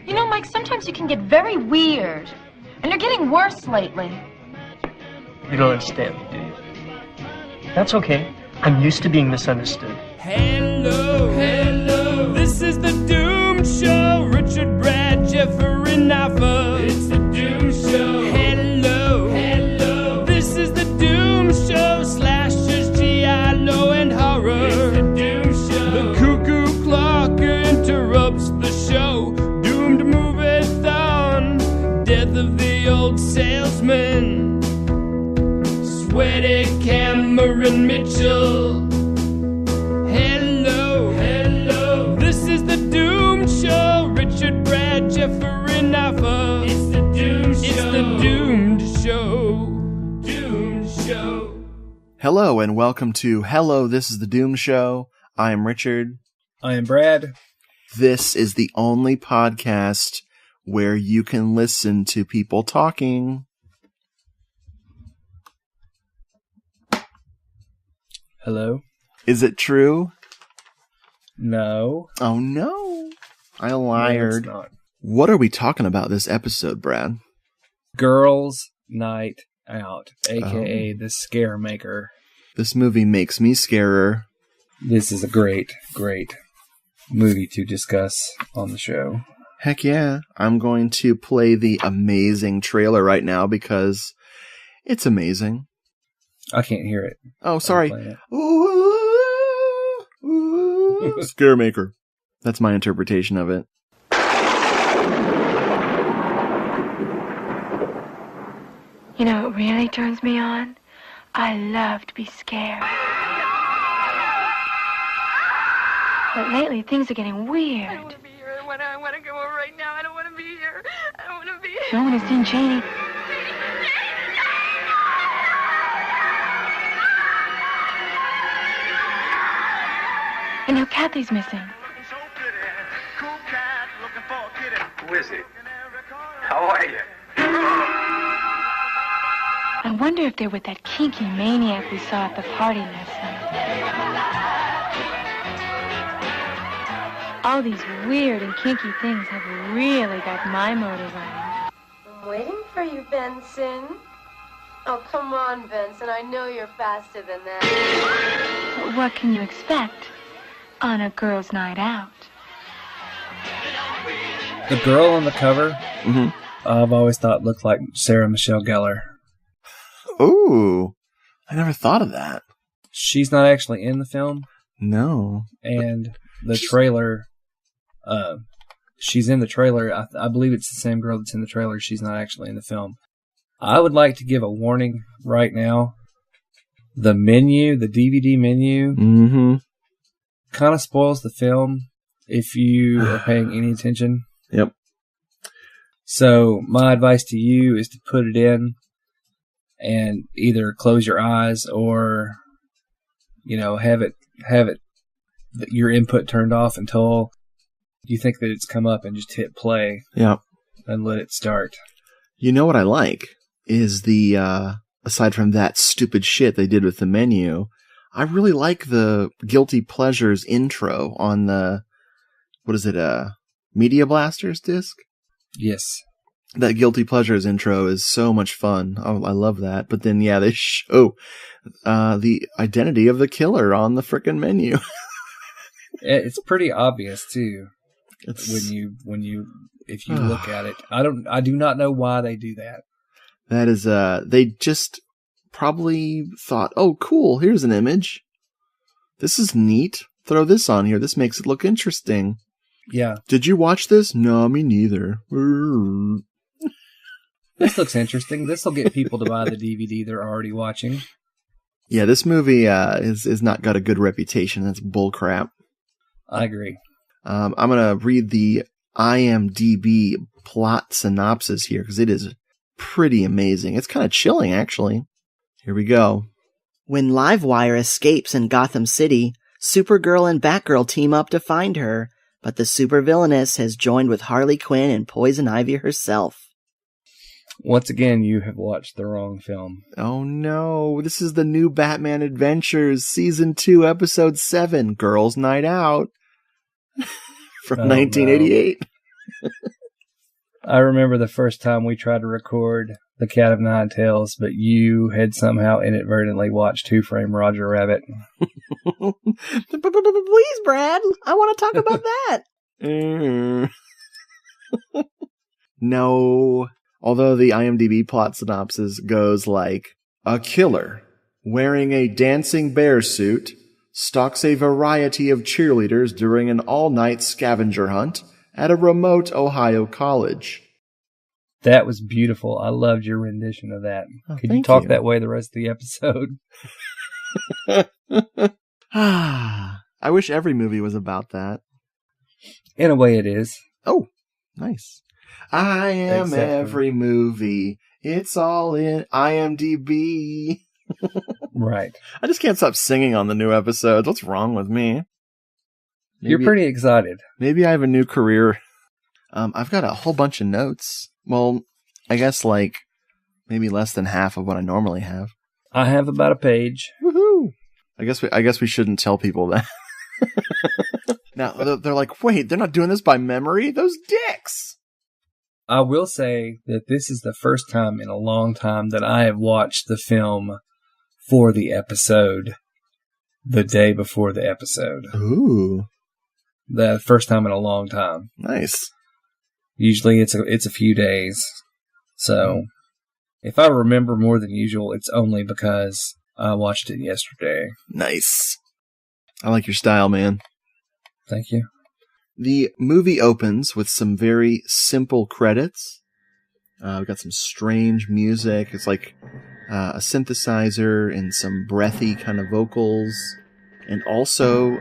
You know, Mike, sometimes you can get very weird. And you're getting worse lately. You don't understand me, do you? That's okay. I'm used to being misunderstood. Hello, hello. This is the Doom Show. Richard, Brad, Jeffrey, Naffa. It's the Doom Show. Hello, hello. This is the Doom Show. Slashers, giallo, and horror. It's the Doom Show. The cuckoo clock interrupts the show. Doomed Moviethon. Death of the old salesman. Sweaty Cameron Mitchell. Hello, hello. This is the Doom Show. Richard, Brad, Jeffrey, Naffa. It's the Doom Show. It's the Doomed Show. Doomed Show. Hello and welcome to Hello, This is the Doom Show. I am Richard. I am Brad. This is the only podcast where you can listen to people talking. Hello? Is it true? No. Oh no. I lied. No, it's not. What are we talking about this episode, Brad? Girls Nite Out, a.k.a. the Scare Maker. This movie makes me scarer. This is a great, great movie to discuss on the show. Heck yeah. I'm going to play the amazing trailer right now because it's amazing. I can't hear it. Oh, sorry. It. Ooh, Scare Maker. That's my interpretation of it. You know what really turns me on? I love to be scared. But lately, things are getting weird. I don't want to be here. I want to go over right now. I don't want to be here. I don't want to be here. No one has seen Janie. And now Kathy's missing. Who is he? How are you? I wonder if they're with that kinky maniac we saw at the party last night. All these weird and kinky things have really got my motor running. I'm waiting for you, Benson. Oh, come on, Benson. I know you're faster than that. But what can you expect on a girls' night out? The girl on the cover, I've always thought looked like Sarah Michelle Gellar. Ooh, I never thought of that. She's not actually in the film. No. And the trailer, she's in the trailer. I believe it's the same girl that's in the trailer. She's not actually in the film. I would like to give a warning right now. The menu, the DVD menu, kind of spoils the film if you are paying any attention. Yep. So my advice to you is to put it in and either close your eyes or, have it your input turned off until you think that it's come up and just hit play. Yep. And let it start. You know what I like is the, aside from that stupid shit they did with the menu, I really like the Guilty Pleasures intro on the, Media Blasters disc? Yes. That Guilty Pleasures intro is so much fun. Oh, I love that. But then, yeah, they show the identity of the killer on the frickin' menu. It's pretty obvious too. If you look at it. I do not know why they do that. That is, they just probably thought, oh, cool, here's an image. This is neat. Throw this on here. This makes it look interesting. Yeah. Did you watch this? No, me neither. This looks interesting. This will get people to buy the DVD they're already watching. Yeah, this movie is not got a good reputation. That's bullcrap. I agree. I'm going to read the IMDb plot synopsis here because it is pretty amazing. It's kind of chilling, actually. Here we go. When Livewire escapes in Gotham City, Supergirl and Batgirl team up to find her, but the supervillainess has joined with Harley Quinn and Poison Ivy herself. Once again, you have watched the wrong film. Oh no, this is the new Batman Adventures, Season 2, Episode 7, Girls Nite Out, from 1988. I remember the first time we tried to record The Cat of Nine Tails, but you had somehow inadvertently watched Who Framed Roger Rabbit. Please, Brad. I want to talk about that. No. Although the IMDb plot synopsis goes like, a killer wearing a dancing bear suit stalks a variety of cheerleaders during an all-night scavenger hunt at a remote Ohio college. That was beautiful. I loved your rendition of that. Oh, Could you talk that way the rest of the episode? I wish every movie was about that. In a way it is. Oh, nice. I am Except every movie. It's all in IMDb. Right. I just can't stop singing on the new episodes. What's wrong with me? You're pretty excited. Maybe I have a new career. I've got a whole bunch of notes. Well, I guess like maybe less than half of what I normally have. I have about a page. Woohoo! I guess we shouldn't tell people that. Now they're like, wait, they're not doing this by memory? Those dicks! I will say that this is the first time in a long time that I have watched the film for the episode the day before the episode. Ooh. The first time in a long time. Nice. Usually it's a few days. So if I remember more than usual, it's only because I watched it yesterday. Nice. I like your style, man. Thank you. The movie opens with some very simple credits. We've got some strange music. It's like a synthesizer and some breathy kind of vocals. And also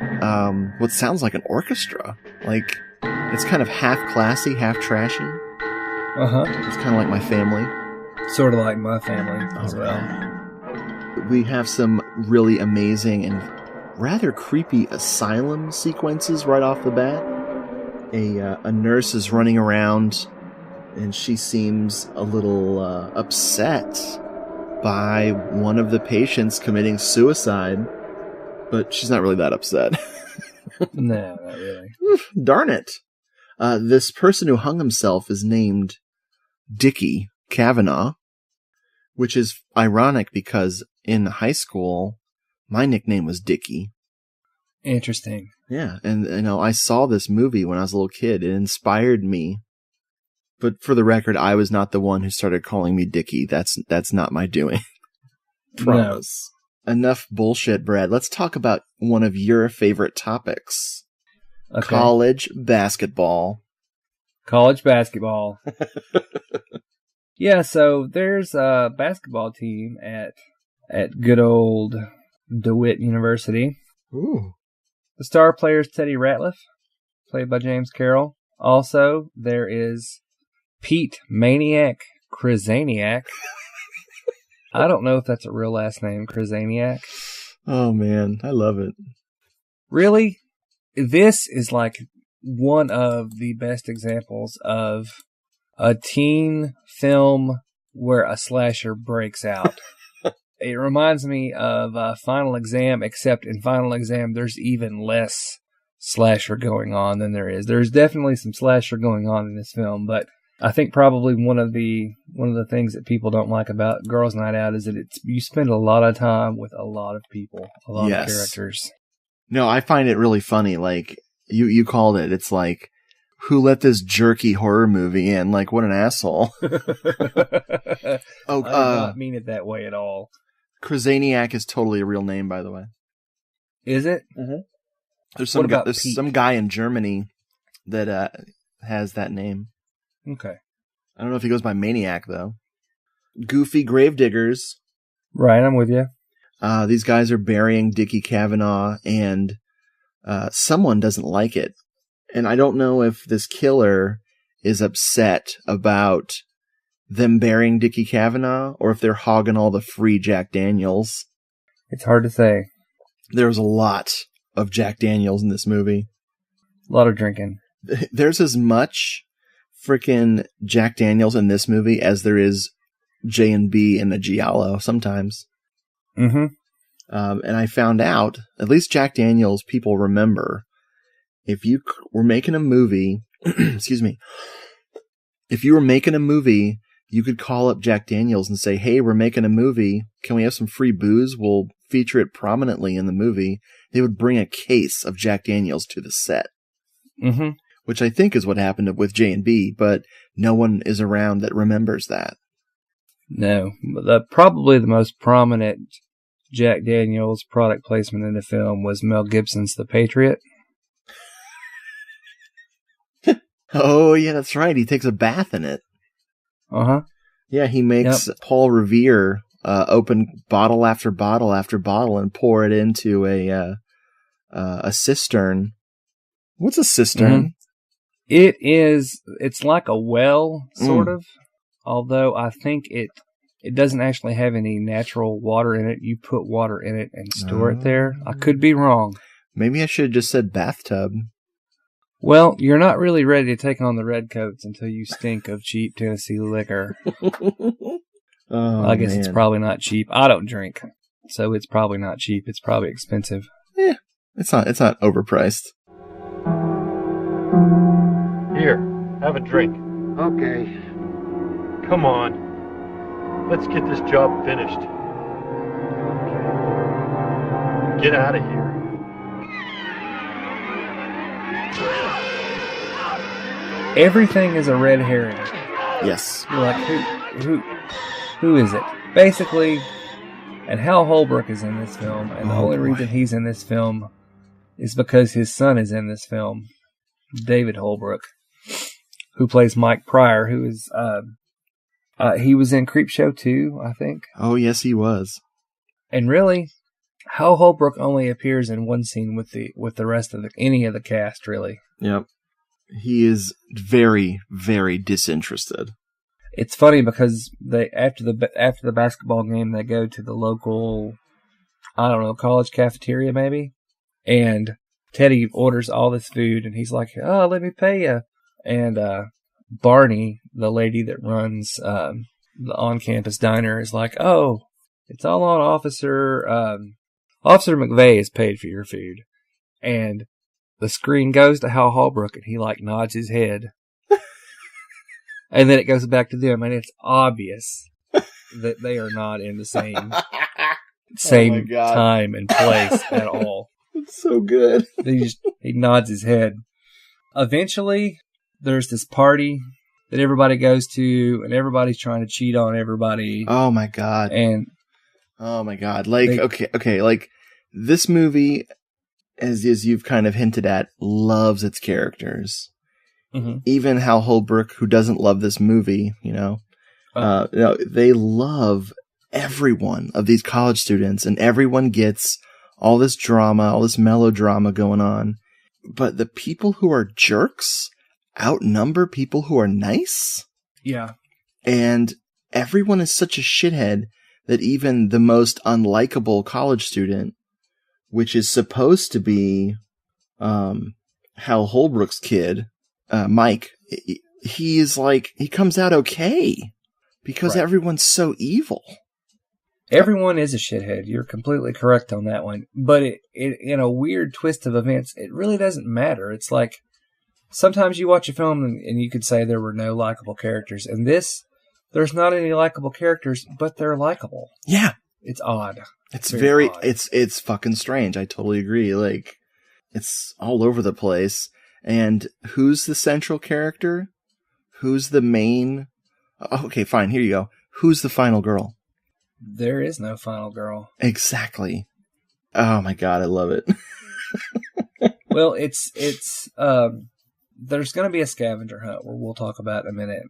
what sounds like an orchestra. Like, it's kind of half classy, half trashy. Uh-huh. It's kind of like my family. Sort of like my family as well. We have some really amazing and rather creepy asylum sequences right off the bat. A nurse is running around, and she seems a little upset by one of the patients committing suicide, but she's not really that upset. No, not really. Darn it. This person who hung himself is named Dickie Kavanaugh, which is ironic because in high school, my nickname was Dickie. Interesting. Yeah, and I saw this movie when I was a little kid. It inspired me. But for the record, I was not the one who started calling me Dickie. That's not my doing. Promise. No. Enough bullshit, Brad. Let's talk about one of your favorite topics. Okay. College basketball. College basketball. Yeah, so there's a basketball team at good old DeWitt University. Ooh. The star player is Teddy Ratliff, played by James Carroll. Also, there is Pete Maniac Krizaniak. I don't know if that's a real last name, Krizaniak. Oh, man. I love it. Really? This is like one of the best examples of a teen film where a slasher breaks out. It reminds me of Final Exam, except in Final Exam, there's even less slasher going on than there is. There's definitely some slasher going on in this film, but I think probably one of the things that people don't like about Girls Nite Out is that you spend a lot of time with a lot of people, a lot of characters. No, I find it really funny. Like you called it. It's like, who let this jerky horror movie in? Like, what an asshole. I did not mean it that way at all. Krizaniak is totally a real name, by the way. Is it? Mm-hmm. There's some guy in Germany that has that name. Okay. I don't know if he goes by Maniac, though. Goofy gravediggers. Right, I'm with you. These guys are burying Dickie Kavanaugh, and someone doesn't like it. And I don't know if this killer is upset about them burying Dickie Kavanaugh or if they're hogging all the free Jack Daniels. It's hard to say. There's a lot of Jack Daniels in this movie. A lot of drinking. There's as much freaking Jack Daniels in this movie as there is J&B in a Giallo sometimes. Mm-hmm. And I found out, at least Jack Daniels, people remember, if you were making a movie, excuse me, If you were making a movie, you could call up Jack Daniels and say, hey, we're making a movie. Can we have some free booze? We'll feature it prominently in the movie. They would bring a case of Jack Daniels to the set. Mm-hmm. Which I think is what happened with J&B, but no one is around that remembers that. No. Probably the most prominent Jack Daniels product placement in the film was Mel Gibson's The Patriot. Oh, yeah, that's right. He takes a bath in it. Uh-huh. Yeah, he makes Paul Revere open bottle after bottle after bottle and pour it into a cistern. What's a cistern? Mm-hmm. It's like a well, sort of, although I think it doesn't actually have any natural water in it. You put water in it and store it there. I could be wrong. Maybe I should have just said bathtub. Well, you're not really ready to take on the redcoats until you stink of cheap Tennessee liquor. I guess it's probably not cheap. I don't drink, so it's probably not cheap. It's probably expensive. Yeah, it's not overpriced. Here, have a drink. Okay. Come on. Let's get this job finished. Get out of here. Everything is a red herring. Yes. You're like, who is it? Basically, and Hal Holbrook is in this film, and the only reason he's in this film is because his son is in this film, David Holbrook, who plays Mike Pryor, who is, he was in Creepshow 2, I think. Oh, yes, he was. And really, Hal Holbrook only appears in one scene with the rest of any of the cast, really. Yep. He is very, very disinterested. It's funny because after the basketball game, they go to the local, I don't know, college cafeteria maybe, and Teddy orders all this food, and he's like, "Oh, let me pay you." And Barney, the lady that runs the on-campus diner, is like, "Oh, it's all on Officer McVeigh is paid for your food." And the screen goes to Hal Holbrook, and he nods his head. And then it goes back to them, and it's obvious that they are not in the same time and place at all. It's so good. He nods his head. Eventually, there's this party that everybody goes to, and everybody's trying to cheat on everybody. Oh my god! Oh my god! This movie, as you've kind of hinted at, loves its characters. Mm-hmm. Even Hal Holbrook, who doesn't love this movie, they love everyone of these college students, and everyone gets all this drama, all this melodrama going on. But the people who are jerks outnumber people who are nice. Yeah. And everyone is such a shithead that even the most unlikable college student, which is supposed to be Hal Holbrook's kid, Mike, he comes out okay because everyone's so evil. Everyone is a shithead. You're completely correct on that one. But it in a weird twist of events, it really doesn't matter. It's like sometimes you watch a film and you could say there were no likable characters. And there's not any likable characters, but they're likable. Yeah. It's odd. It's very odd. It's fucking strange. I totally agree. It's all over the place. And who's the central character? Who's the main? Okay, fine. Here you go. Who's the final girl? There is no final girl. Exactly. Oh my god, I love it. Well, it's there's going to be a scavenger hunt where we'll talk about in a minute,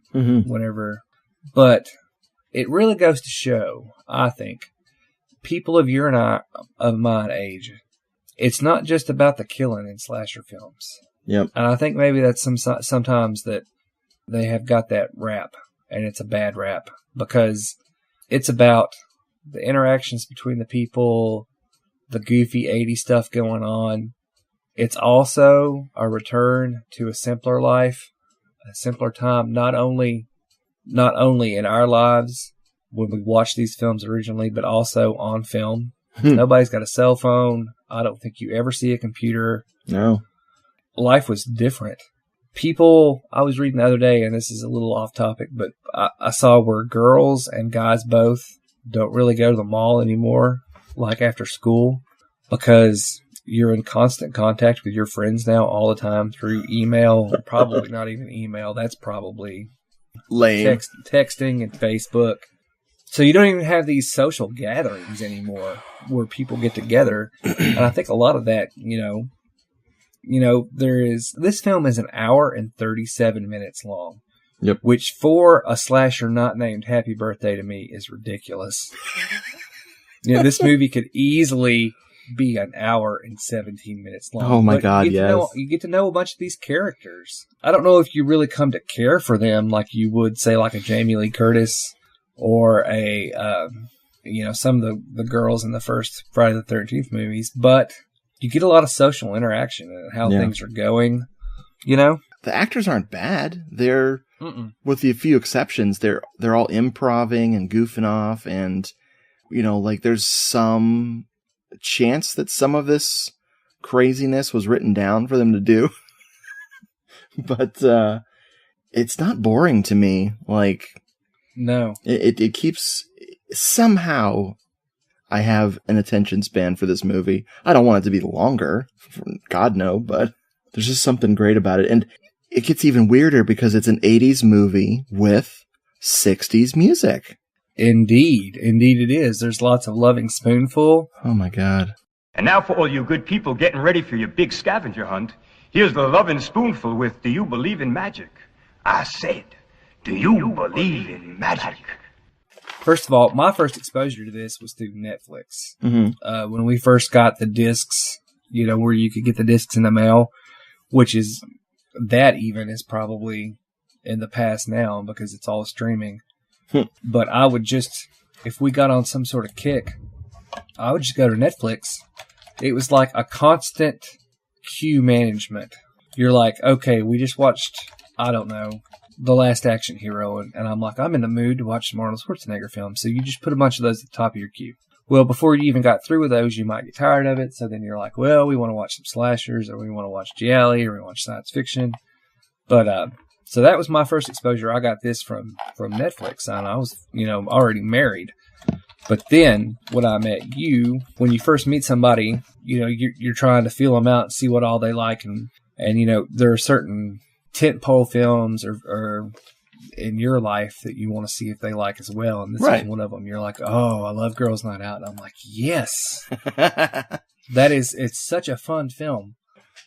whenever. But it really goes to show, I think, people of your and of mine age, it's not just about the killing in slasher films. Yep. And I think maybe that's sometimes that they have got that rap, and it's a bad rap, because it's about the interactions between the people, the goofy 80s stuff going on. It's also a return to a simpler life, a simpler time, not only in our lives when we watched these films originally, but also on film. Nobody's got a cell phone. I don't think you ever see a computer. No. Life was different. people, I was reading the other day, and this is a little off topic, but I saw where girls and guys both don't really go to the mall anymore, like after school, because you're in constant contact with your friends now all the time through email, probably not even email. That's probably lame. Texting and Facebook. So you don't even have these social gatherings anymore where people get together. And I think a lot of that, this film is an hour and 37 minutes long. Yep. Which for a slasher not named Happy Birthday to Me is ridiculous. This movie could easily be an hour and 17 minutes long. Oh my God, yes. You get to know a bunch of these characters. I don't know if you really come to care for them like you would, say, like a Jamie Lee Curtis or some of the girls in the first Friday the 13th movies, but you get a lot of social interaction and how things are going, The actors aren't bad. They're, with the few exceptions, they're all improvising and goofing off, and, there's some chance that some of this craziness was written down for them to do. But it's not boring to me. No. It keeps... Somehow, I have an attention span for this movie. I don't want it to be longer. God, no. But there's just something great about it. And it gets even weirder because it's an 80s movie with 60s music. Indeed it is. There's lots of Loving Spoonful. Oh my God. And now for all you good people getting ready for your big scavenger hunt, here's the Lovin' Spoonful with Do You Believe in Magic? I said, do you believe in magic? First of all, my first exposure to this was through Netflix. Mm-hmm. When we first got the discs, where you could get the discs in the mail, which is, that even is probably in the past now because it's all streaming. But I would just, if we got on some sort of kick, I would just go to Netflix. It was like a constant queue management. You're like, okay, we just watched, I don't know, The Last Action Hero, and I'm like, I'm in the mood to watch some Arnold Schwarzenegger film. So you just put a bunch of those at the top of your queue. Well, before you even got through with those, you might get tired of it. So then you're like, well, we want to watch some slashers, or we want to watch gialli, or we want to watch science fiction. But so that was my first exposure. I got this from Netflix, and I was, already married. But then when I met you, when you first meet somebody, you're trying to feel them out and see what all they like, and there are certain tentpole films or in your life that you want to see if they like as well, and this is one of them. You're like, oh, I love Girls Nite Out, and I'm like, yes. It's such a fun film.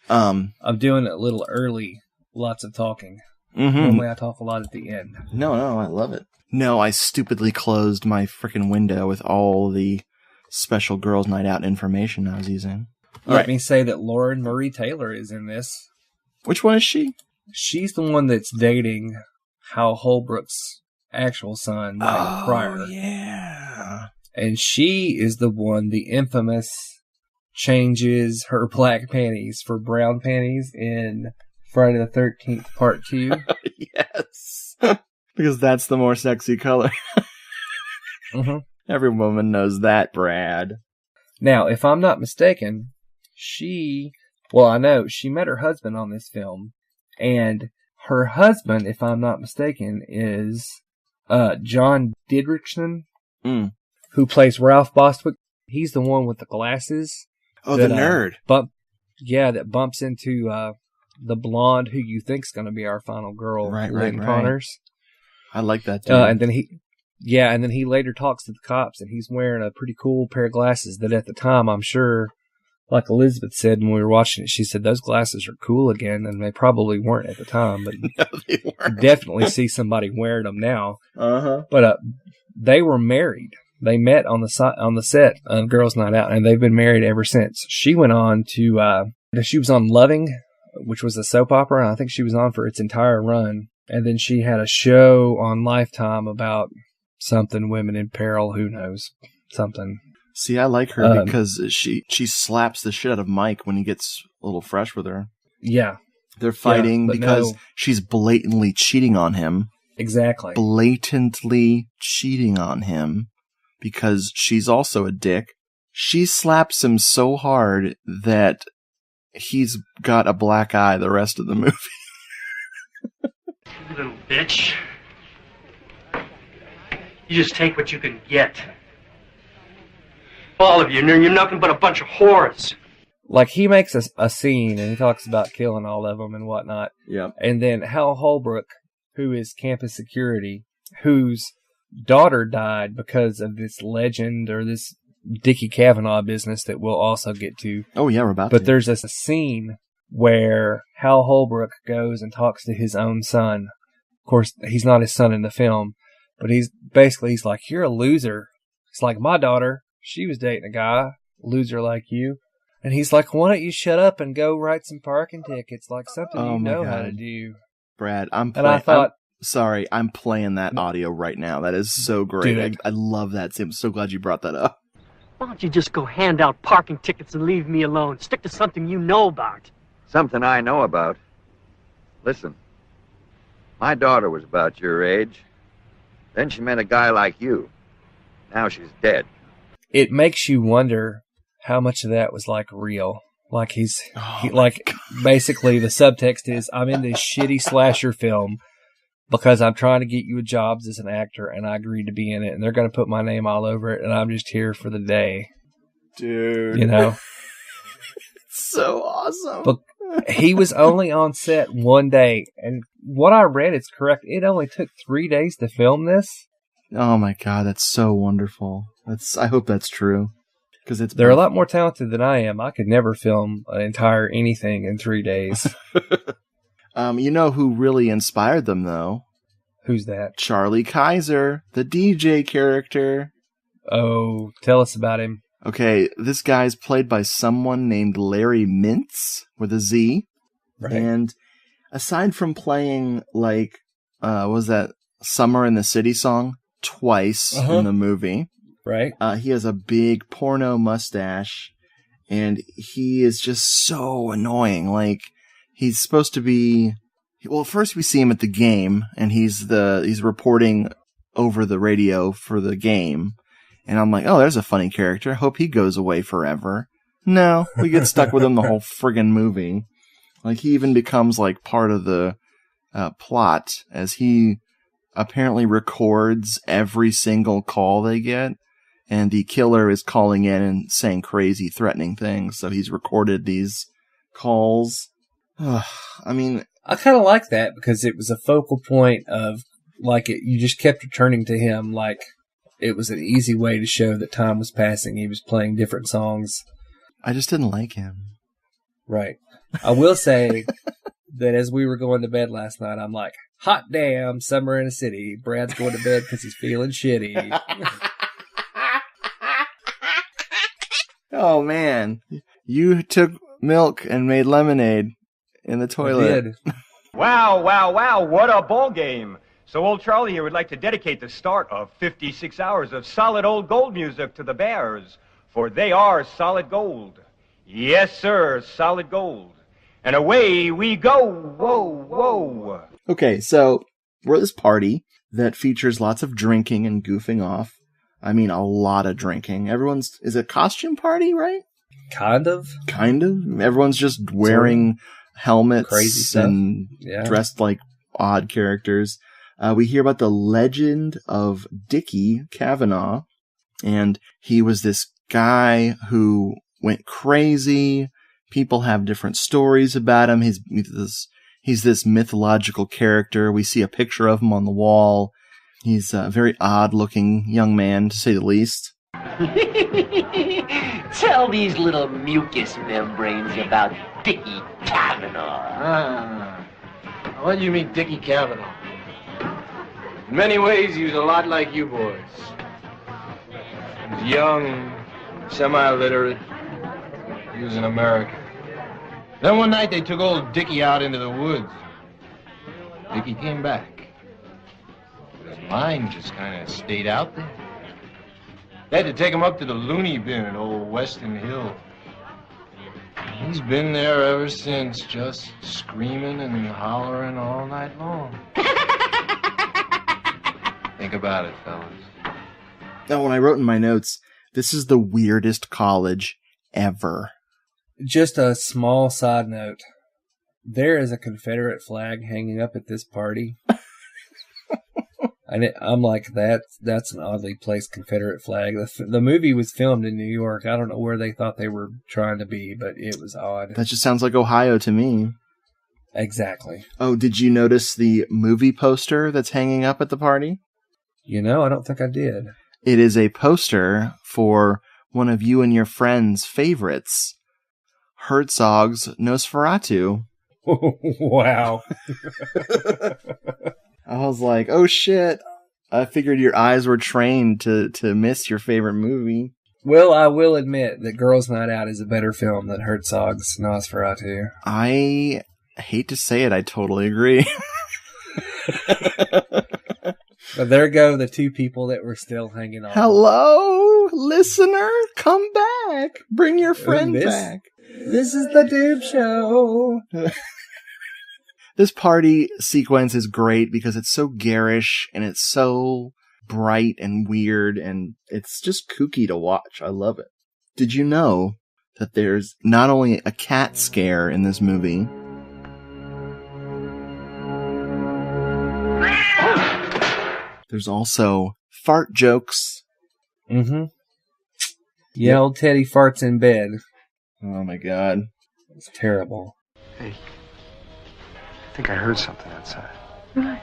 I'm doing it a little early, lots of talking. Mm-hmm. Normally I talk a lot at the end. No, I love it. No, I stupidly closed my freaking window with all the special Girls Nite Out information I was using. Let me say that Lauren Marie Taylor is in this. Which one is she? She's the one that's dating Hal Holbrook's actual son, Mike Pryor. Oh, yeah. And she is the one, the infamous, changes her black panties for brown panties in Friday the 13th Part 2. Yes. Because that's the more sexy color. Mm-hmm. Every woman knows that, Brad. Now, if I'm not mistaken, I know she met her husband on this film, and her husband, if I'm not mistaken, is John Didrikson, who plays Ralph Bostwick. He's the one with the glasses. Oh, the nerd. That bumps into the blonde who you think's going to be our final girl, Lynn Connors. I like that too. And then he later talks to the cops, and he's wearing a pretty cool pair of glasses that at the time, I'm sure, like Elizabeth said when we were watching it, she said those glasses are cool again, and they probably weren't at the time, but no, they weren't. Definitely see somebody wearing them now. Uh-huh. But they were married. They met on the set of Girls Nite Out, and they've been married ever since. She went on to she was on Loving, which was a soap opera, and I think she was on for its entire run. And then she had a show on Lifetime about something, women in peril, who knows, something. See, I like her because she slaps the shit out of Mike when he gets a little fresh with her. Yeah. They're fighting because she's blatantly cheating on him. Exactly. Blatantly cheating on him because she's also a dick. She slaps him so hard that he's got a black eye the rest of the movie. You little bitch. You just take what you can get. All of you, you're nothing but a bunch of whores. Like, he makes a scene, and he talks about killing all of them and whatnot. Yeah. And then Hal Holbrook, who is campus security, whose daughter died because of this legend or this Dickie Kavanaugh business that we'll also get to. Oh, yeah, we're about to. But there's a scene where Hal Holbrook goes and talks to his own son. Of course, he's not his son in the film, but he's like, you're a loser. It's like, my daughter, she was dating a guy, loser like you. And he's like, why don't you shut up and go write some parking tickets, like something you know how to do. Brad, I'm playing that audio right now. That is so great. I love that. I'm so glad you brought that up. Why don't you just go hand out parking tickets and leave me alone? Stick to something you know about. Something I know about. Listen, my daughter was about your age. Then she met a guy like you. Now she's dead. It makes you wonder how much of that was like real. Like basically the subtext is, I'm in this shitty slasher film because I'm trying to get you a job as an actor and I agreed to be in it and they're going to put my name all over it and I'm just here for the day. Dude. You know? It's so awesome. But he was only on set one day, and what I read is correct. It only took 3 days to film this. Oh my God, that's so wonderful. I hope that's true. Because they're a lot more talented than I am. I could never film an entire anything in 3 days. You know who really inspired them, though? Who's that? Charlie Kaiser, the DJ character. Oh, tell us about him. Okay, this guy's played by someone named Larry Mintz with a Z. Right. And aside from playing, like, what was that Summer in the City song twice in the movie. Right. He has a big porno mustache, and he is just so annoying. Like, he's supposed to be... Well, first we see him at the game, and he's reporting over the radio for the game. And I'm like, oh, there's a funny character. Hope he goes away forever. No, we get stuck with him the whole friggin' movie. Like, he even becomes, like, part of the plot, as he apparently records every single call they get. And the killer is calling in and saying crazy, threatening things. So he's recorded these calls. I mean... I kind of like that, because it was a focal point of, like, you just kept returning to him, like... It was an easy way to show that time was passing. He was playing different songs. I just didn't like him. Right. I will say that as we were going to bed last night, I'm like, hot damn, Summer in a City. Brad's going to bed because he's feeling shitty. Oh, man. You took milk and made lemonade in the toilet. I did. Wow, wow, wow, what a ball game. So old Charlie here would like to dedicate the start of 56 hours of solid old gold music to the Bears, for they are solid gold. Yes, sir, solid gold. And away we go. Whoa, whoa. Okay, so we're at this party that features lots of drinking and goofing off. I mean, a lot of drinking. Is it a costume party, right? Kind of. Everyone's just wearing helmets crazy stuff. And dressed like odd characters. We hear about the legend of Dickie Kavanaugh, and he was this guy who went crazy. People have different stories about him. He's this mythological character. We see a picture of him on the wall. He's a very odd-looking young man, to say the least. Tell these little mucus membranes about Dickie Kavanaugh. What do you mean, Dickie Kavanaugh? In many ways, he was a lot like you boys. He was young, semi-literate. He was an American. Then one night, they took old Dickie out into the woods. Dickie came back. His mind just kind of stayed out there. They had to take him up to the loony bin at old Weston Hill. He's been there ever since, just screaming and hollering all night long. Think about it, fellas. Now, when I wrote in my notes, this is the weirdest college ever. Just a small side note. There is a Confederate flag hanging up at this party. And I'm like, that's an oddly placed Confederate flag. The movie was filmed in New York. I don't know where they thought they were trying to be, but it was odd. That just sounds like Ohio to me. Exactly. Oh, did you notice the movie poster that's hanging up at the party? I don't think I did. It is a poster for one of you and your friends' favorites, Herzog's Nosferatu. Wow. I was like, oh shit. I figured your eyes were trained to miss your favorite movie. Well, I will admit that Girls Nite Out is a better film than Herzog's Nosferatu. I hate to say it, I totally agree. But there go the two people that were still hanging on. Hello, listener, come back. Bring your friend back. This is the Doom Show. This party sequence is great because it's so garish and it's so bright and weird and it's just kooky to watch. I love it. Did you know that there's not only a cat scare in this movie, there's also fart jokes. Mm-hmm. Yeah, old Teddy farts in bed. Oh my god. It's terrible. Hey. I think I heard something outside. What?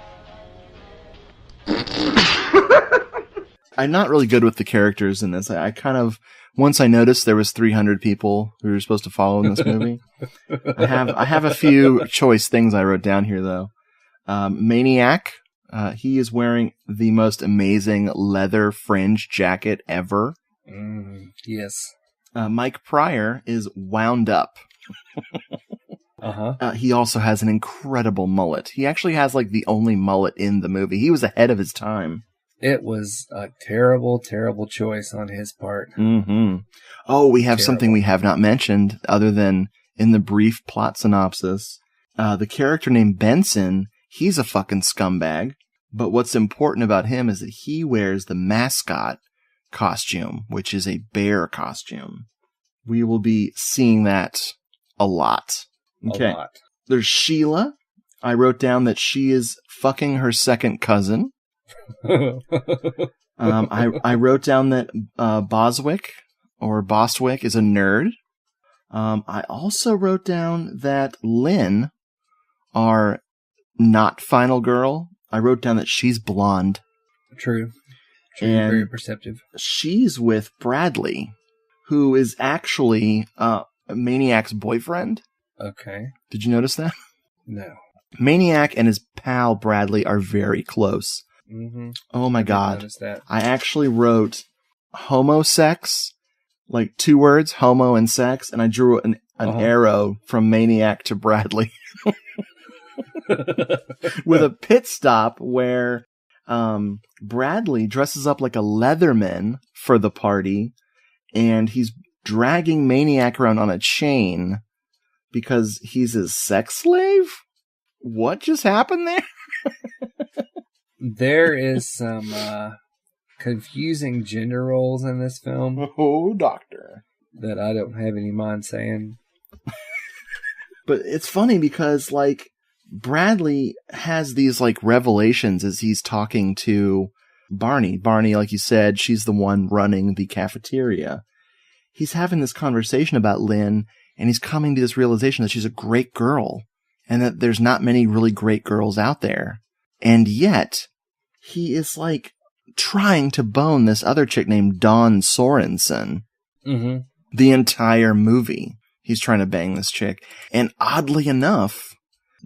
I'm not really good with the characters in this. I kind of, once I noticed there was 300 people who were supposed to follow in this movie. I have a few choice things I wrote down here though. Maniac. He is wearing the most amazing leather fringe jacket ever. Yes. Mike Pryor is wound up. He also has an incredible mullet. He actually has like the only mullet in the movie. He was ahead of his time. It was a terrible, terrible choice on his part. Mm-hmm. Oh, we have something we have not mentioned other than in the brief plot synopsis. The character named Benson, he's a fucking scumbag. But what's important about him is that he wears the mascot costume, which is a bear costume. We will be seeing that a lot. Okay. A lot. There's Sheila. I wrote down that she is fucking her second cousin. I wrote down that Boswick is a nerd. I also wrote down that Lynn, our not final girl, I wrote down that she's blonde. True. And very perceptive. She's with Bradley, who is actually Maniac's boyfriend. Okay. Did you notice that? No. Maniac and his pal Bradley are very close. Mm-hmm. Oh my god. Notice that. I actually wrote homosex, like 2 words, homo and sex, and I drew an arrow from Maniac to Bradley. With a pit stop where Bradley dresses up like a Leatherman for the party, and he's dragging Maniac around on a chain because he's his sex slave? What just happened there? There is some confusing gender roles in this film. Oh, doctor. That I don't have any mind saying. But it's funny because, like, Bradley has these, like, revelations as he's talking to Barney. Barney, like you said, she's the one running the cafeteria. He's having this conversation about Lynn, and he's coming to this realization that she's a great girl, and that there's not many really great girls out there. And yet, he is, like, trying to bone this other chick named Dawn Sorensen. Mm-hmm. The entire movie. He's trying to bang this chick. And oddly enough,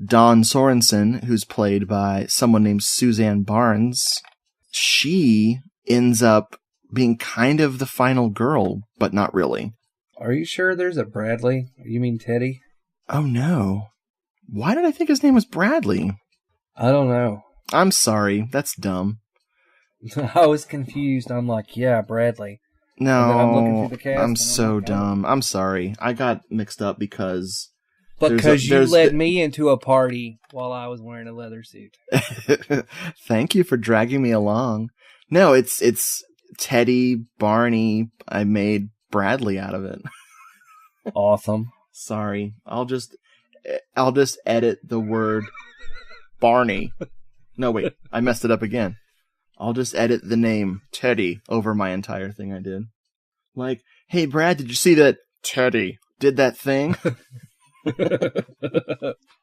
Dawn Sorensen, who's played by someone named Suzanne Barnes, she ends up being kind of the final girl, but not really. Are you sure there's a Bradley? You mean Teddy? Oh no. Why did I think his name was Bradley? I don't know. I'm sorry. That's dumb. I was confused. I'm like, yeah, Bradley. No, I'm looking through the cast, I'm so dumb. I'm sorry. I got mixed up because... Because you led me into a party while I was wearing a leather suit. Thank you for dragging me along. No, it's Teddy, Barney. I made Bradley out of it. Awesome. Sorry. I'll just... edit the word Barney. No, wait, I messed it up again. I'll just edit the name Teddy over my entire thing I did. Like, hey, Brad, did you see that Teddy did that thing?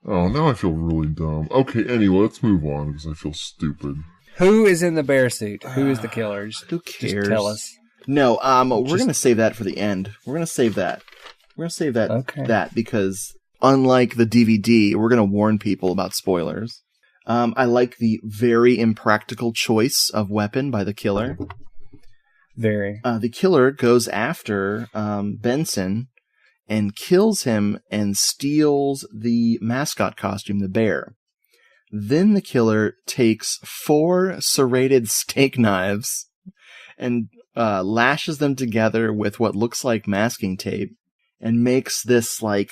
Oh, now I feel really dumb. Okay, anyway, let's move on because I feel stupid. Who is in the bear suit? Who is the killer? Who cares? Just tell us. No, we're going to save that for the end. We're going to save that. We're going to save that because unlike the DVD, we're going to warn people about spoilers. I like the very impractical choice of weapon by the killer. Very. The killer goes after Benson and kills him and steals the mascot costume, the bear. Then the killer takes 4 serrated steak knives and lashes them together with what looks like masking tape and makes this like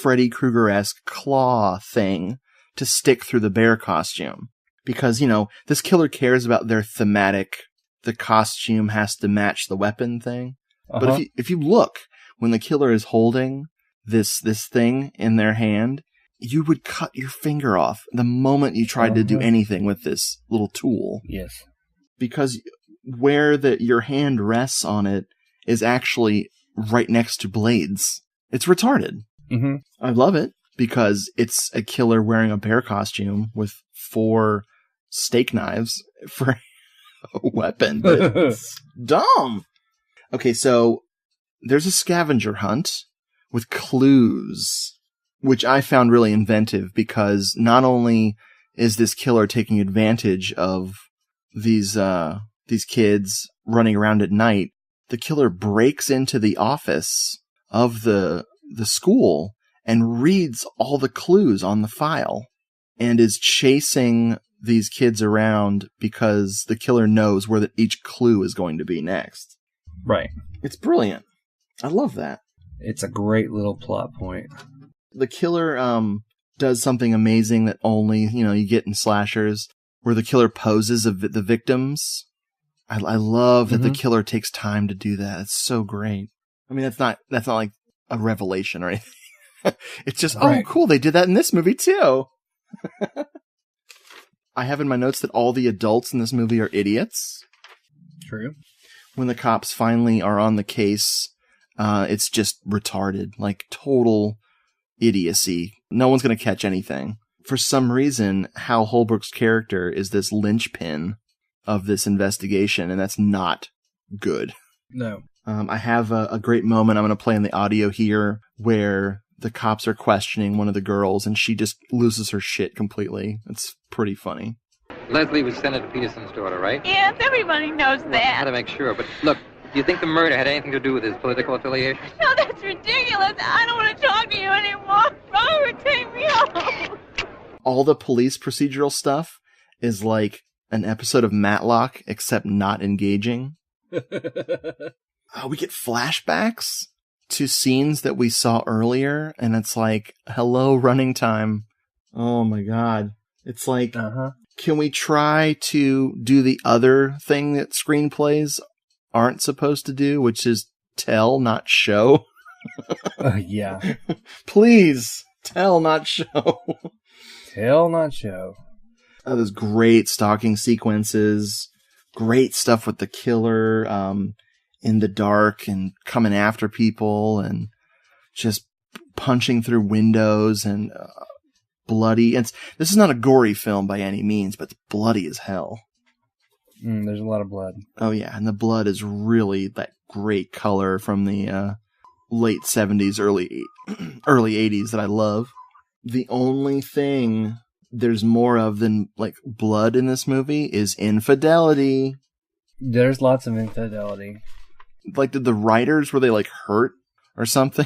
Freddy Krueger-esque claw thing to stick through the bear costume. Because, this killer cares about their thematic, the costume has to match the weapon thing. Uh-huh. But if you look, when the killer is holding this thing in their hand, you would cut your finger off the moment you tried to do anything with this little tool. Yes. Because where your hand rests on it is actually right next to blades. It's retarded. Mm-hmm. I love it because it's a killer wearing a bear costume with 4 steak knives for a weapon. But it's dumb. Okay, so there's a scavenger hunt with clues, which I found really inventive because not only is this killer taking advantage of these kids running around at night, the killer breaks into the office of the school and reads all the clues on the file and is chasing these kids around because the killer knows where each clue is going to be next. Right. It's brilliant. I love that. It's a great little plot point. The killer does something amazing that only, you get in slashers, where the killer poses the victims. I love that the killer takes time to do that. It's so great. I mean, that's not like a revelation or anything. It's just, oh, cool, they did that in this movie too. I have in my notes that all the adults in this movie are idiots. True. When the cops finally are on the case, it's just retarded, like total idiocy. No one's going to catch anything. For some reason, Hal Holbrook's character is this linchpin of this investigation, and that's not good. No. I have a great moment I'm going to play in the audio here where the cops are questioning one of the girls, and she just loses her shit completely. It's pretty funny. Leslie was Senator Peterson's daughter, right? Yes, everybody knows I that. had to make sure, but look, do you think the murder had anything to do with his political affiliation? No, that's ridiculous. I don't want to talk to you anymore. Robert, take me home. All the police procedural stuff is like an episode of Matlock, except not engaging. We get flashbacks to scenes that we saw earlier, and it's like, hello, running time. Oh my god. It's like, can we try to do the other thing that screenplays aren't supposed to do, which is tell, not show? Yeah. Please, tell, not show. Tell, not show. There's great stalking sequences, great stuff with the killer in the dark and coming after people and just punching through windows and bloody. This is not a gory film by any means, but it's bloody as hell. There's a lot of blood. Oh yeah, and the blood is really that great color from the late 70s, early 80s that I love. The only thing there's more of than like blood in this movie is infidelity. There's lots of infidelity. Like, did the writers, were they like hurt or something?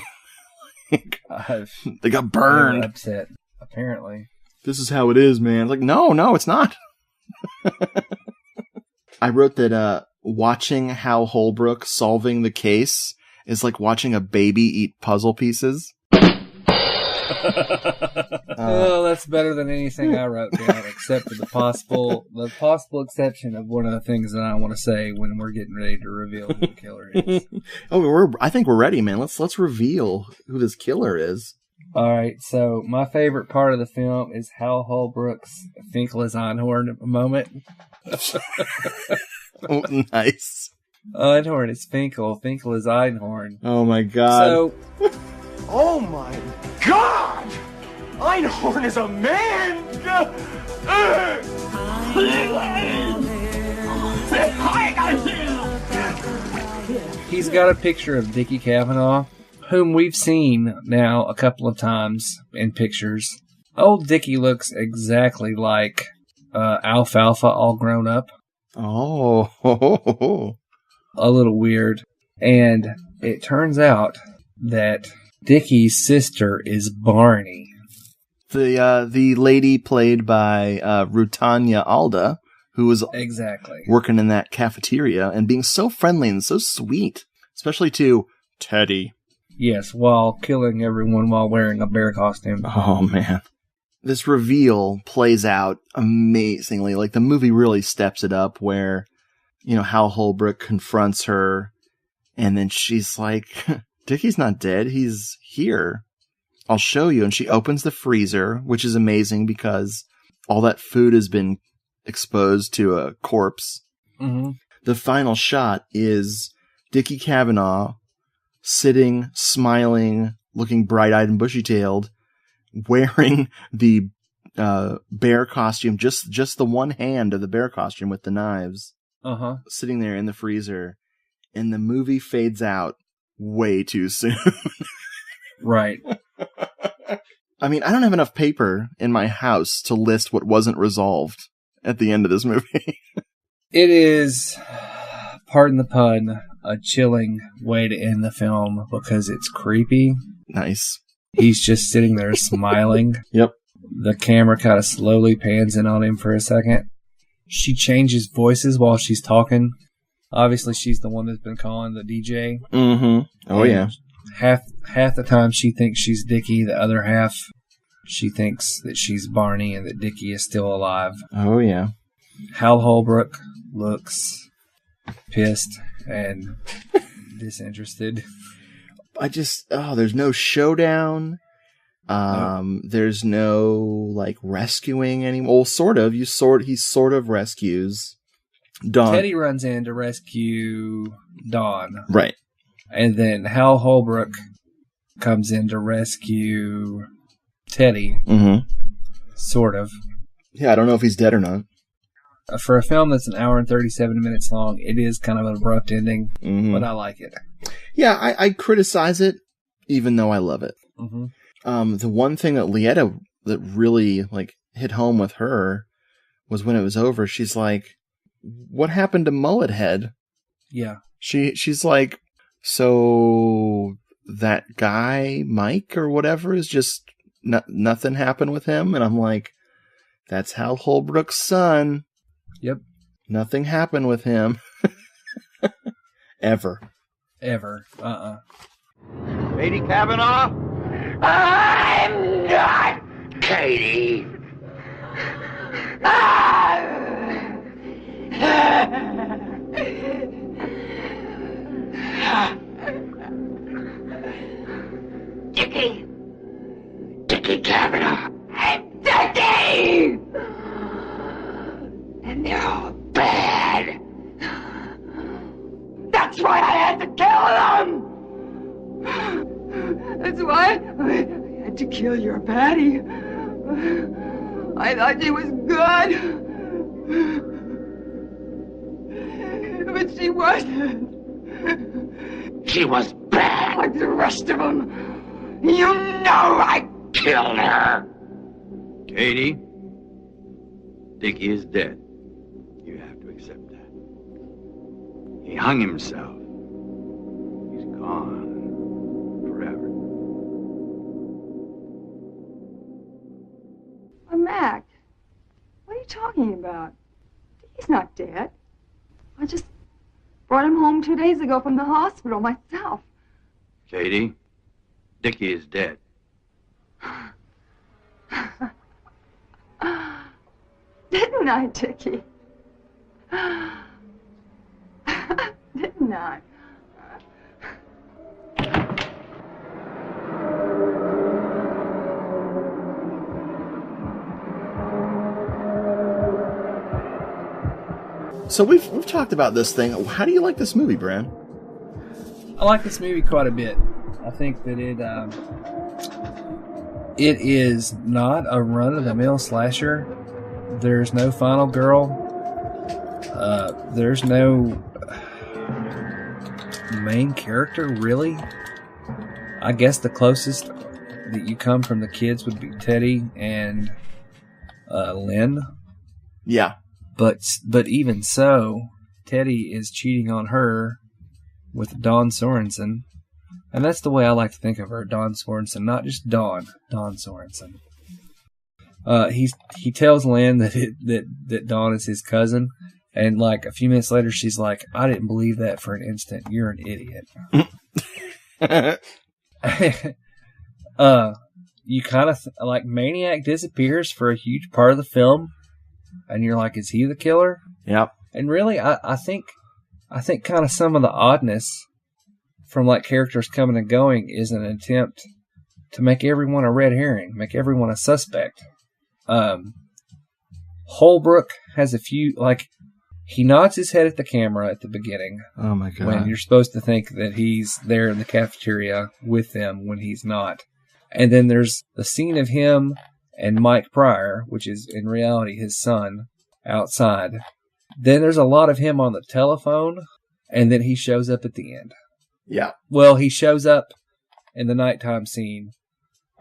They got burned. Upset, apparently. This is how it is, man. Like, no, it's not. I wrote that watching Hal Holbrook solving the case is like watching a baby eat puzzle pieces. That's better than anything I wrote down, except for the possible exception of one of the things that I want to say when we're getting ready to reveal who the killer is. I think we're ready, man. Let's reveal who this killer is. All right, so my favorite part of the film is Hal Holbrook's Finkel is Einhorn moment. Oh, nice. Einhorn is Finkel. Finkel is Einhorn. Oh my god. So, Oh my God! Einhorn is a man! he's got a picture of Dickie Cavanaugh, whom we've seen now a couple of times in pictures. Old Dickie looks exactly like Alfalfa all grown up. Oh. A little weird. And it turns out that Dickie's sister is Barney. The lady played by Rutanya Alda, who was exactly working in that cafeteria and being so friendly and so sweet, especially to Teddy. Yes, while killing everyone while wearing a bear costume. Oh, man. This reveal plays out amazingly. Like, the movie really steps it up where, Hal Holbrook confronts her, and then she's like, Dickie's not dead, he's here. I'll show you. And she opens the freezer, which is amazing because all that food has been exposed to a corpse. Mm-hmm. The final shot is Dickie Cavanaugh sitting, smiling, looking bright-eyed and bushy-tailed, wearing the bear costume, just the one hand of the bear costume with the knives, sitting there in the freezer, and the movie fades out way too soon. Right. I mean, I don't have enough paper in my house to list what wasn't resolved at the end of this movie. It is, pardon the pun, a chilling way to end the film because it's creepy. Nice. He's just sitting there smiling. Yep. The camera kind of slowly pans in on him for a second. She changes voices while she's talking. Obviously, she's the one that's been calling the DJ. Mm-hmm. Oh, and yeah. Half the time she thinks she's Dickie. The other half, she thinks that she's Barney and that Dickie is still alive. Oh, yeah. Hal Holbrook looks pissed and disinterested. There's no showdown. There's no, rescuing anymore. Well, sort of. He sort of rescues Dawn. Teddy runs in to rescue Dawn. Right. And then Hal Holbrook comes in to rescue Teddy. Mm-hmm. Sort of. Yeah, I don't know if he's dead or not. For a film that's an hour and 37 minutes long, it is kind of an abrupt ending, but I like it. Yeah, I criticize it, even though I love it. Mm-hmm. The one thing that Lietta that really hit home with her was when it was over. She's like, "What happened to Mullet Head?" Yeah. She's like, "So that guy Mike or whatever is just nothing happened with him?" And I'm like, "That's Hal Holbrook's son." Yep. Nothing happened with him. Ever. Lady Cavanaugh? I'm not Katie. Dickie Cavanaugh. I'm Dickie! And they're all bad. That's why I had to kill them! That's why I had to kill your Patty. I thought she was good. But she wasn't. She was bad. Like the rest of them. You know I killed her. Katie, Dickie is dead. You have to accept that. He hung himself. He's gone forever. Oh, Mac, what are you talking about? He's not dead. I just brought him home 2 days ago from the hospital myself. Katie, Dickie is dead. Didn't I, Dickie? Didn't I? So we've talked about this thing. How do you like this movie, Bran? I like this movie quite a bit. I think that it is not a run-of-the-mill slasher. There's no final girl. There's no main character, really. I guess the closest that you come from the kids would be Teddy and Lynn. Yeah. But even so, Teddy is cheating on her with Dawn Sorensen. And that's the way I like to think of her, Dawn Sorensen. Not just Dawn Sorensen. He tells Lynn that Dawn is his cousin. And like a few minutes later, she's like, I didn't believe that for an instant. You're an idiot. You kind of like Maniac disappears for a huge part of the film. And you're like, is he the killer? Yep. And really, I think kind of some of the oddness from like characters coming and going is an attempt to make everyone a red herring, make everyone a suspect. Holbrook has a few, like, he nods his head at the camera at the beginning. Oh my God. When you're supposed to think that he's there in the cafeteria with them when he's not. And then there's the scene of him and Mike Pryor, which is in reality his son, outside. Then there's a lot of him on the telephone, and then he shows up at the end. Yeah. Well, he shows up in the nighttime scene,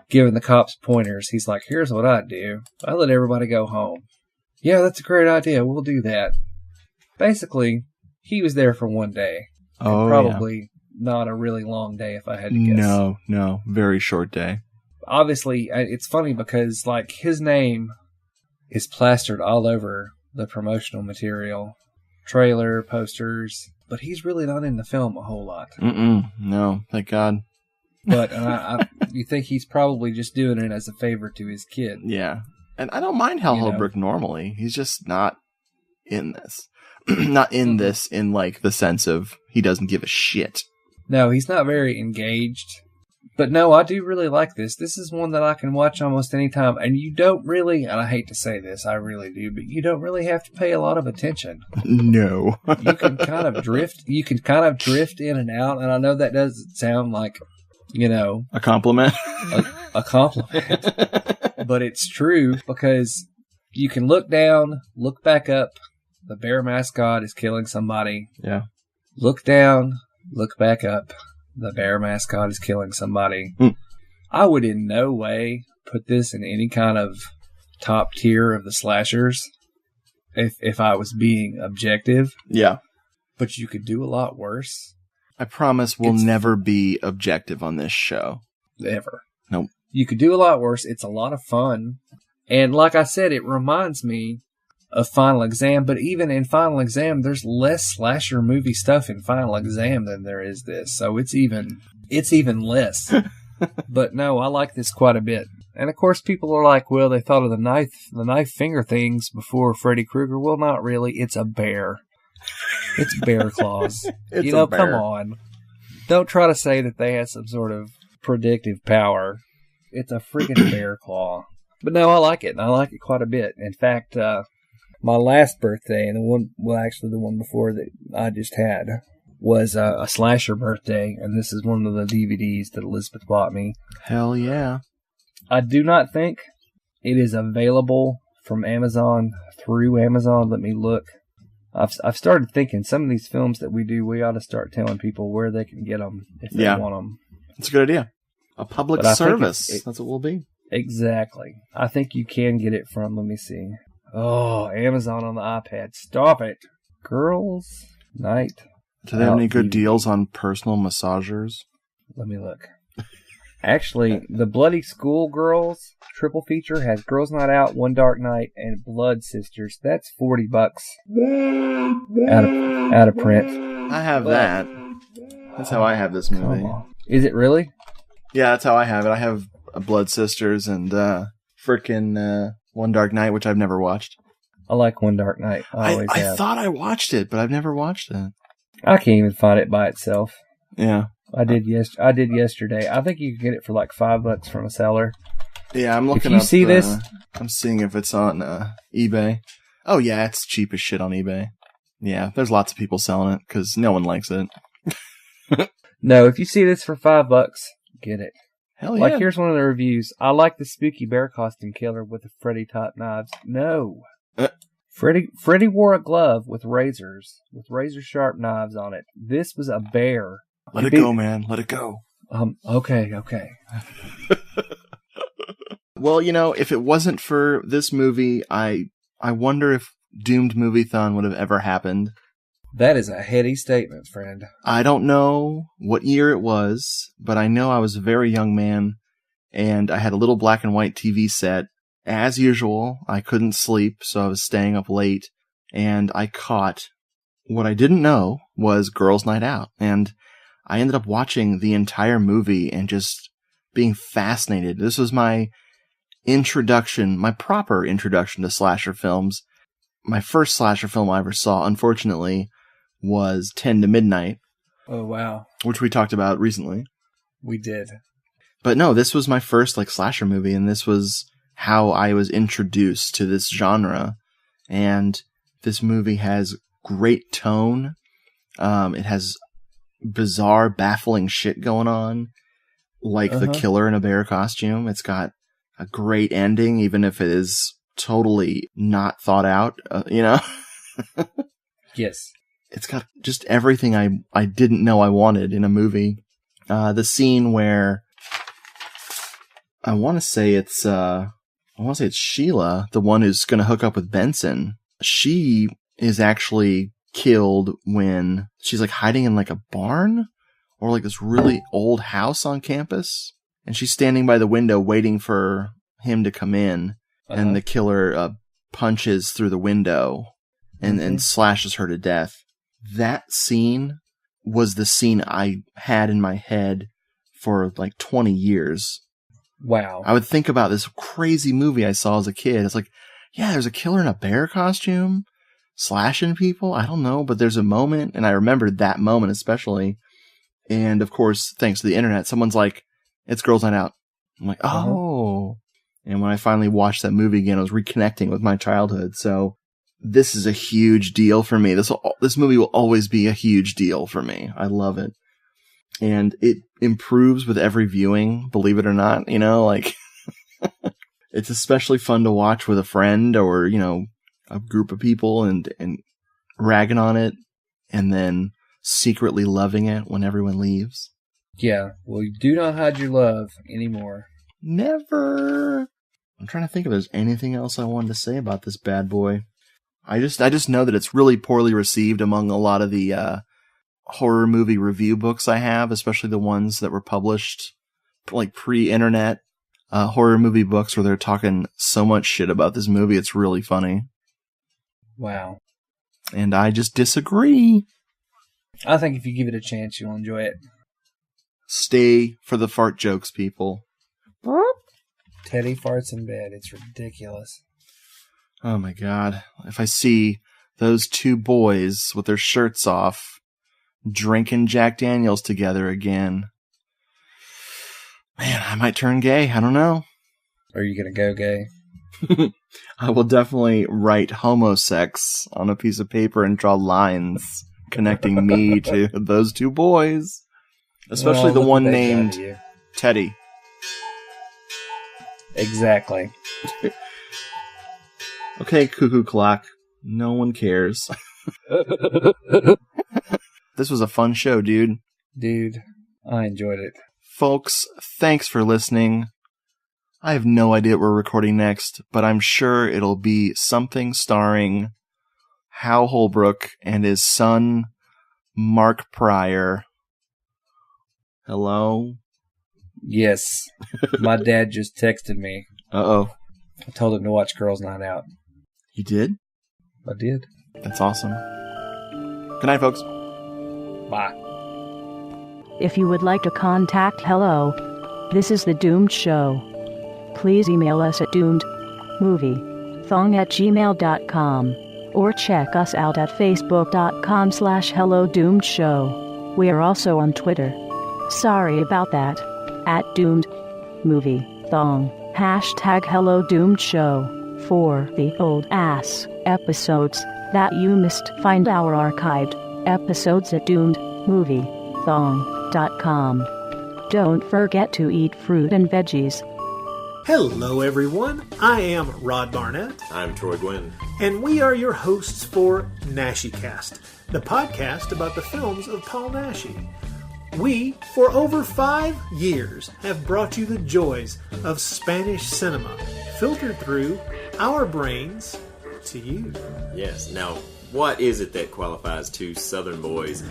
giving the cops pointers. He's like, here's what I do. I let everybody go home. Yeah, that's a great idea. We'll do that. Basically, he was there for one day. Oh, probably not a really long day if I had to guess. No. Very short day. Obviously, it's funny because like his name is plastered all over the promotional material, trailer, posters, but he's really not in the film a whole lot. No, thank God. But you think he's probably just doing it as a favor to his kid. Yeah. And I don't mind Hal Holbrook normally. He's just not in this. Not in this in like the sense of he doesn't give a shit. No, he's not very engaged. But no, I do really like this. This is one that I can watch almost any time. And you don't really, and I hate to say this, I really do, but you don't really have to pay a lot of attention. No. You can kind of drift in and out. And I know that doesn't sound like, a compliment. a compliment. But it's true because you can look down, look back up. The bear mascot is killing somebody. Yeah. Look down, look back up. The bear mascot is killing somebody. I would in no way put this in any kind of top tier of the slashers if I was being objective. Yeah. But you could do a lot worse. I promise we'll never be objective on this show. Ever. Nope. You could do a lot worse. It's a lot of fun. And like I said, it reminds me of Final Exam, but even in Final Exam, there's less slasher movie stuff in Final Exam than there is this, so it's even less. But no, I like this quite a bit. And of course, people are like, well, they thought of the knife finger things before Freddy Krueger. Well, not really. It's a bear. It's bear claws. It's a bear. Come on. Don't try to say that they had some sort of predictive power. It's a freaking bear claw. But no, I like it, and I like it quite a bit. In fact, my last birthday, and the one before that I just had, was a slasher birthday, and this is one of the DVDs that Elizabeth bought me. Hell yeah. I do not think it is available from Amazon through Amazon. Let me look. I've started thinking some of these films that we do, we ought to start telling people where they can get them if they want them. That's a good idea. A public service. That's what we'll be. Exactly. I think you can get it from, let me see. Oh, Amazon on the iPad. Stop it. Girls Nite Out. Do they have any good deals on personal massagers? Let me look. Actually, the Bloody Schoolgirls triple feature has Girls Nite Out, One Dark Night, and Blood Sisters. That's $40 out of print. I have that. That's how I have this movie. Is it really? Yeah, that's how I have it. I have Blood Sisters and frickin' One Dark Night, which I've never watched. I like One Dark Night. I thought I watched it, but I've never watched it. I can't even find it by itself. Yeah. I did yesterday. I think you can get it for like $5 from a seller. Yeah, I'm looking if you see this, I'm seeing if it's on eBay. Oh yeah, it's cheap as shit on eBay. Yeah, there's lots of people selling it because no one likes it. No, if you see this for $5, get it. Hell yeah. Like, here's one of the reviews. I like the spooky bear costume killer with the Freddy type knives. No. Freddy wore a glove with razor sharp knives on it. This was a bear. Let it go, man. Let it go. Okay. Well, if it wasn't for this movie, I wonder if Doomed Moviethon would have ever happened. That is a heady statement, friend. I don't know what year it was, but I know I was a very young man, and I had a little black and white TV set. As usual, I couldn't sleep, so I was staying up late, and I caught what I didn't know was Girls Nite Out, and I ended up watching the entire movie and just being fascinated. This was my proper introduction to slasher films. My first slasher film I ever saw, unfortunately, was 10 to Midnight. Oh, wow. Which we talked about recently. We did. But no, this was my first slasher movie, and this was how I was introduced to this genre. And this movie has great tone. It has bizarre, baffling shit going on, like the killer in a bear costume. It's got a great ending, even if it is totally not thought out, Yes. It's got just everything I didn't know I wanted in a movie. The scene where I want to say it's Sheila, the one who's going to hook up with Benson. She is actually killed when she's hiding in a barn or this really old house on campus, and she's standing by the window waiting for him to come in, and the killer punches through the window and slashes her to death. That scene was the scene I had in my head for 20 years. Wow. I would think about this crazy movie I saw as a kid. It's yeah, there's a killer in a bear costume slashing people. I don't know, but there's a moment, and I remembered that moment especially. And of course, thanks to the internet, someone's like, it's Girls Night Out. I'm like, oh. And when I finally watched that movie again, I was reconnecting with my childhood. So this is a huge deal for me. This movie will always be a huge deal for me. I love it. And it improves with every viewing, believe it or not. It's especially fun to watch with a friend or, a group of people and ragging on it and then secretly loving it when everyone leaves. Yeah, well, you do not hide your love anymore. Never. I'm trying to think if there's anything else I wanted to say about this bad boy. I just know that it's really poorly received among a lot of the horror movie review books I have, especially the ones that were published pre-internet horror movie books where they're talking so much shit about this movie. It's really funny. Wow. And I just disagree. I think if you give it a chance, you'll enjoy it. Stay for the fart jokes, people. Teddy farts in bed. It's ridiculous. Oh my God. If I see those two boys with their shirts off drinking Jack Daniels together again, man, I might turn gay. I don't know. Are you going to go gay? I will definitely write homosex on a piece of paper and draw lines connecting me to those two boys. Especially the one named Teddy. Exactly. Okay, cuckoo clock. No one cares. This was a fun show, dude. Dude, I enjoyed it. Folks, thanks for listening. I have no idea what we're recording next, but I'm sure it'll be something starring Hal Holbrook and his son, Mark Pryor. Hello? Yes. My dad just texted me. Uh-oh. I told him to watch Girls Nite Out. You did? I did. That's awesome. Good night, folks. Bye. If you would like to contact Hello, this is The Doomed Show. Please email us at doomedmoviethong@gmail.com or check us out at facebook.com/Hello Doomed Show. We are also on Twitter. Sorry about that. @DoomedMovieThong. #Hello Doomed Show. For the old ass episodes, that you missed. Find our archived episodes at doomedmoviethon.com. Don't forget to eat fruit and veggies. Hello, everyone. I am Rod Barnett. I'm Troy Gwynn. And we are your hosts for NashiCast, the podcast about the films of Paul Naschy. We, for over 5 years, have brought you the joys of Spanish cinema, filtered through our brains to you. Yes. Now, what is it that qualifies two Southern boys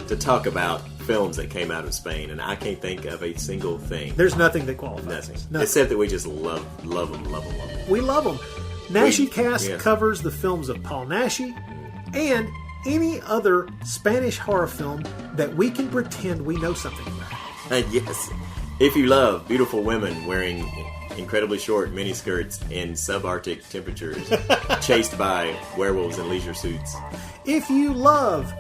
to talk about films that came out of Spain? And I can't think of a single thing. There's nothing that qualifies. Nothing. Except that we just love them. We love them. NashiCast covers the films of Paul Naschy and any other Spanish horror film that we can pretend we know something about. Yes. If you love beautiful women wearing incredibly short miniskirts in subarctic temperatures, chased by werewolves in leisure suits. If you love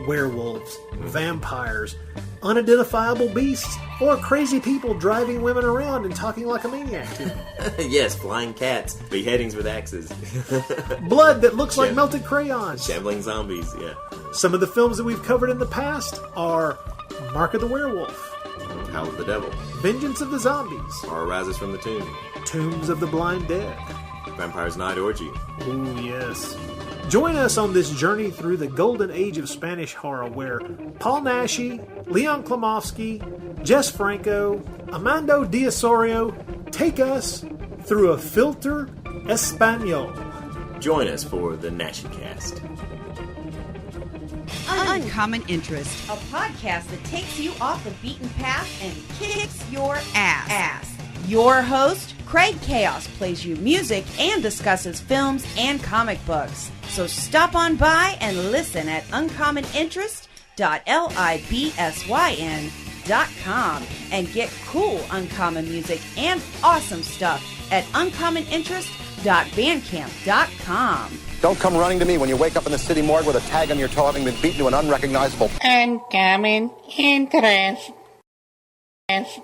werewolves, vampires, unidentifiable beasts, or crazy people driving women around and talking like a maniac to them. Yes, flying cats, beheadings with axes. Blood that looks like melted crayons. Shambling zombies, yeah. Some of the films that we've covered in the past are Mark of the Werewolf, Howl of the Devil, Vengeance of the Zombies, Horror Rises from the Tomb, Tombs of the Blind Dead, Vampire's Night Orgy. Ooh, yes. Join us on this journey through the golden age of Spanish horror where Paul Naschy, Leon Klimovsky, Jess Franco, Armando D'Osorio take us through a filter Espanol. Join us for the NashiCast. Uncommon Interest, a podcast that takes you off the beaten path and kicks your ass. Your host, Craig Chaos, plays you music and discusses films and comic books. So stop on by and listen at uncommoninterest.libsyn.com and get cool uncommon music and awesome stuff at uncommoninterest.bandcamp.com. Don't come running to me when you wake up in the city morgue with a tag on your toe having been beaten to an unrecognizable... Uncommon interest. Yes.